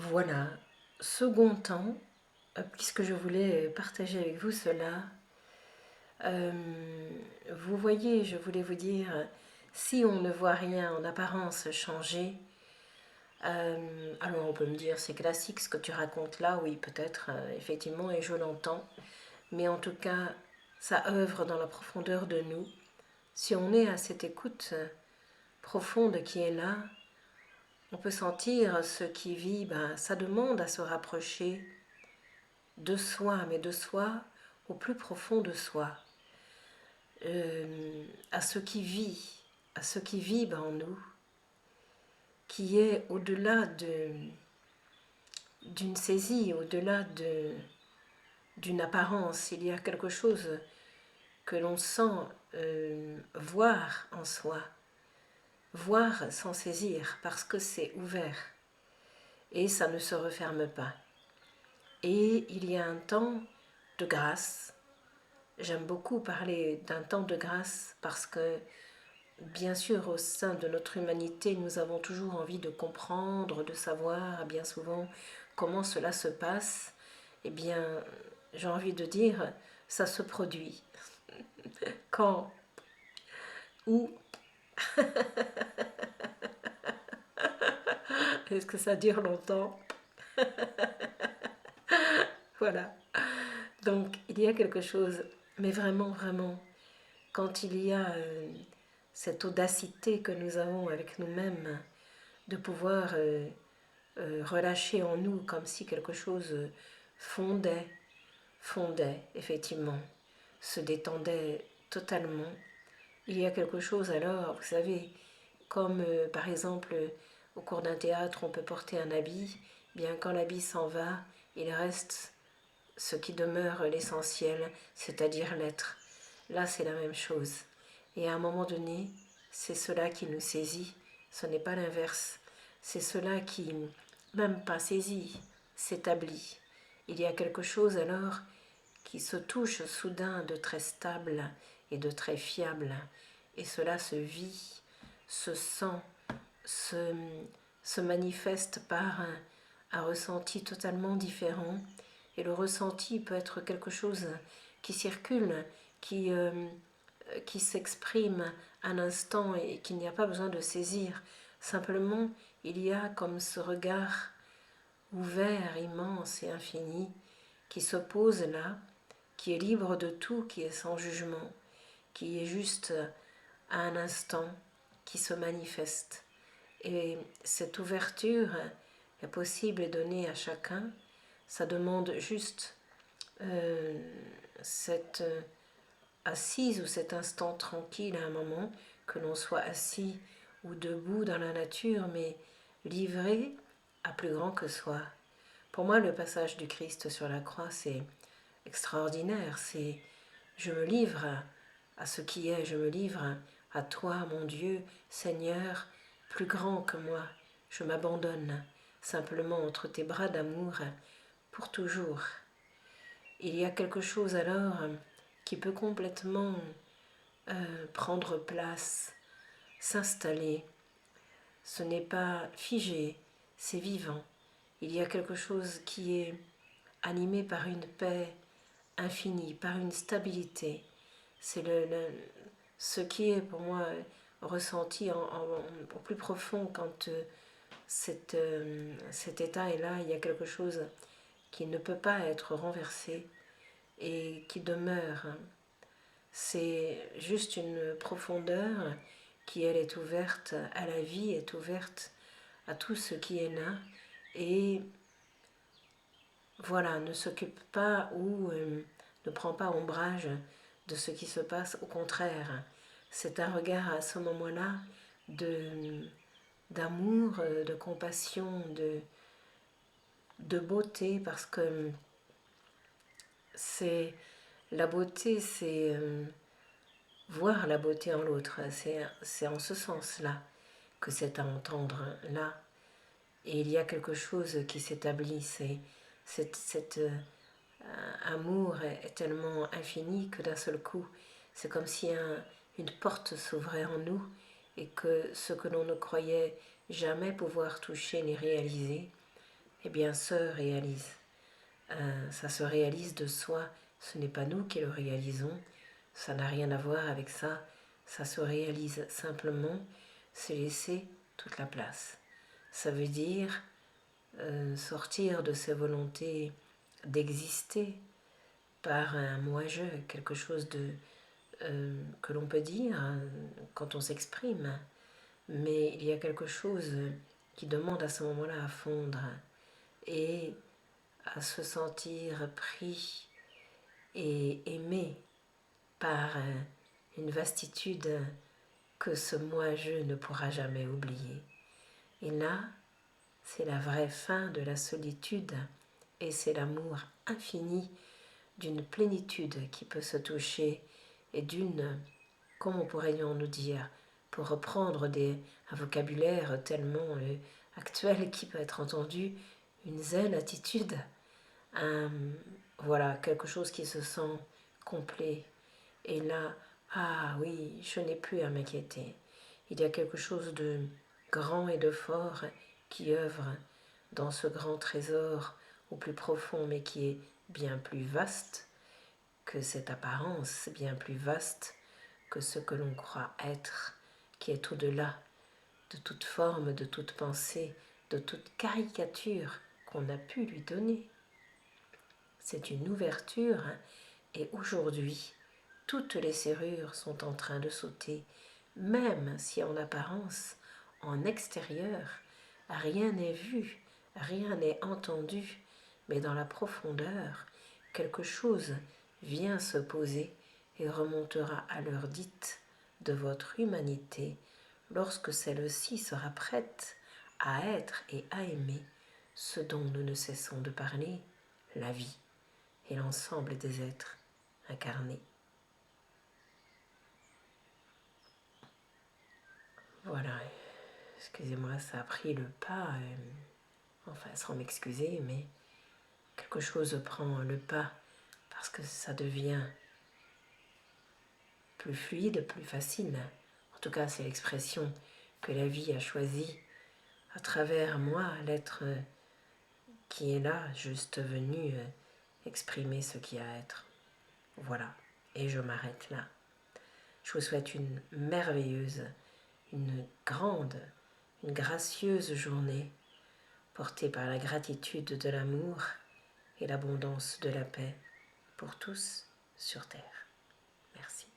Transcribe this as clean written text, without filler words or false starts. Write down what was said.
Voilà, second temps, puisque je voulais partager avec vous cela, euh, vous voyez, je voulais vous dire, si on ne voit rien en apparence changer, alors on peut me dire c'est classique ce que tu racontes là, oui peut-être, effectivement, et je l'entends, mais en tout cas, ça œuvre dans la profondeur de nous. Si on est à cette écoute profonde qui est là, on peut sentir ce qui vit, ben, ça demande à se rapprocher de soi, mais de soi au plus profond de soi, à ce qui vit, à ce qui vibre en nous, qui est au-delà d'une saisie, au-delà d'une apparence. Il y a quelque chose que l'on sent voir en soi, voir sans saisir, parce que c'est ouvert et ça ne se referme pas. Et il y a un temps de grâce. J'aime beaucoup parler d'un temps de grâce parce que, bien sûr, au sein de notre humanité, nous avons toujours envie de comprendre, de savoir bien souvent comment cela se passe. Eh bien, j'ai envie de dire, ça se produit. Quand, où, est-ce que ça dure longtemps? Voilà. Donc, il y a quelque chose, mais vraiment, vraiment, quand il y a cette audacité que nous avons avec nous-mêmes, de pouvoir relâcher en nous comme si quelque chose fondait effectivement, se détendait totalement. Il y a quelque chose alors, vous savez, comme par exemple au cours d'un théâtre on peut porter un habit, bien quand l'habit s'en va, il reste ce qui demeure l'essentiel, c'est-à-dire l'être. Là c'est la même chose. Et à un moment donné, c'est cela qui nous saisit, ce n'est pas l'inverse. C'est cela qui, même pas saisi, s'établit. Il y a quelque chose alors qui se touche soudain de très stable et de très fiable, et cela se vit, se sent, se, se manifeste par un ressenti totalement différent. Et le ressenti peut être quelque chose qui circule, qui, euh, qui s'exprime un instant et qu'il n'y a pas besoin de saisir. Simplement, il y a comme ce regard ouvert, immense et infini qui se pose là, qui est libre de tout, qui est sans jugement, qui est juste à un instant, qui se manifeste. Et cette ouverture est possible et donnée à chacun. Ça demande juste cette assise ou cet instant tranquille à un moment, que l'on soit assis ou debout dans la nature, mais livré à plus grand que soi. Pour moi, le passage du Christ sur la croix, c'est extraordinaire. C'est je me livre à ce qui est, je me livre à toi, mon Dieu, Seigneur, plus grand que moi. Je m'abandonne simplement entre tes bras d'amour pour toujours. Il y a quelque chose alors qui peut complètement prendre place, s'installer. Ce n'est pas figé, c'est vivant. Il y a quelque chose qui est animé par une paix infinie, par une stabilité. C'est ce qui est pour moi ressenti au plus profond quand cet état est là. Il y a quelque chose qui ne peut pas être renversé et qui demeure. C'est juste une profondeur qui, elle, est ouverte à la vie, est ouverte à tout ce qui est là et voilà, ne s'occupe pas ou ne prend pas ombrage de ce qui se passe. Au contraire, c'est un regard à ce moment-là d'amour, de compassion, de beauté, parce que c'est la beauté, c'est voir la beauté en l'autre. C'est en ce sens-là que c'est à entendre là. Et il y a quelque chose qui s'établit, c'est cet amour est tellement infini que d'un seul coup, c'est comme si une porte s'ouvrait en nous et que ce que l'on ne croyait jamais pouvoir toucher ni réaliser eh bien, se réalise. Ça se réalise de soi, ce n'est pas nous qui le réalisons, ça n'a rien à voir avec ça, ça se réalise simplement, c'est laisser toute la place. Ça veut dire sortir de ces volontés d'exister par un moi-je, quelque chose que l'on peut dire quand on s'exprime, mais il y a quelque chose qui demande à ce moment-là à fondre et à se sentir pris et aimé par une vastitude que ce moi-je ne pourra jamais oublier. Et là, c'est la vraie fin de la solitude et c'est l'amour infini d'une plénitude qui peut se toucher et d'une, comment pourrions nous dire, pour reprendre un vocabulaire tellement actuel qui peut être entendu, une zen attitude, voilà, quelque chose qui se sent complet. Et là, ah oui, je n'ai plus à m'inquiéter. Il y a quelque chose de grand et de fort qui œuvre dans ce grand trésor au plus profond, mais qui est bien plus vaste que cette apparence, bien plus vaste que ce que l'on croit être, qui est au-delà de toute forme, de toute pensée, de toute caricature qu'on a pu lui donner. C'est une ouverture, et aujourd'hui, toutes les serrures sont en train de sauter, même si en apparence, en extérieur, rien n'est vu, rien n'est entendu, mais dans la profondeur, quelque chose vient se poser et remontera à l'heure dite de votre humanité lorsque celle-ci sera prête à être et à aimer ce dont nous ne cessons de parler, la vie et l'ensemble des êtres incarnés. Voilà, excusez-moi, ça a pris le pas, enfin sans m'excuser, mais quelque chose prend le pas parce que ça devient plus fluide, plus facile. En tout cas, c'est l'expression que la vie a choisie à travers moi, l'être qui est là, juste venu exprimer ce qui a à être. Voilà, et je m'arrête là. Je vous souhaite une merveilleuse, une grande, une gracieuse journée portée par la gratitude de l'amour et l'abondance de la paix pour tous sur terre. Merci.